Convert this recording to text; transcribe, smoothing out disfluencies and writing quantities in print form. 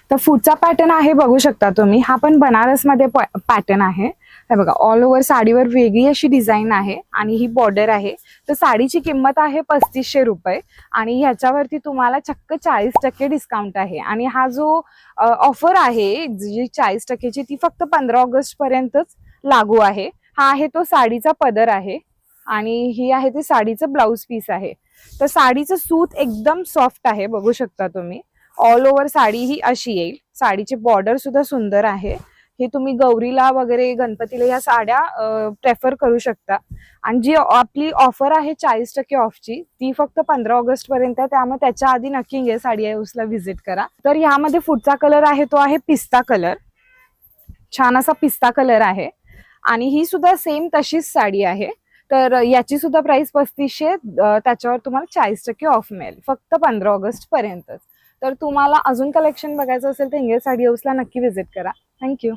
तर पुढचा पॅटर्न आहे, बघू शकता तुम्ही, हा पण बनारस मध्ये पॅटर्न आहे. हे बघा, ऑल ओव्हर साडीवर वेगळी अशी डिझाईन आहे आणि ही बॉर्डर आहे. तर साडीची किंमत आहे 3500 रुपये आणि ह्याच्यावरती तुम्हाला चक्क 40% डिस्काउंट आहे. आणि हा जो ऑफर आहे जी 40%ची, ती फक्त 15 ऑगस्ट पर्यंतच लागू आहे. हा आहे तो साडीचा पदर आहे आणि ही आहे ती साडीचं ब्लाउज पीस आहे. तर साडीचं सूत एकदम सॉफ्ट आहे, बघू शकता तुम्ही. ऑल ओव्हर साडी ही अशी येईल. साडीचे बॉर्डर सुद्धा सुंदर आहे. हे तुम्ही गौरीला वगैरे गणपतीला या साड्या प्रेफर करू शकता. आणि जी आपली ऑफर आहे 40% ऑफची, ती फक्त 15 ऑगस्ट पर्यंत आहे. त्यामुळे त्याच्या आधी नक्की इंगे साडी हाऊसला व्हिजिट करा. तर ह्यामध्ये पुढचा कलर आहे तो आहे पिस्ता कलर. छान असा पिस्ता कलर आहे आणि ही सुद्धा सेम तशीच साडी आहे. तर याची सुद्धा प्राइस 3500, त्याच्यावर तुम्हाला 40% ऑफ मिळेल फक्त 15 ऑगस्ट पर्यंत. तर तुम्हाला अजून कलेक्शन बघायचं असेल तर इंगे साडी हाऊसला नक्की व्हिजिट करा. थँक्यू.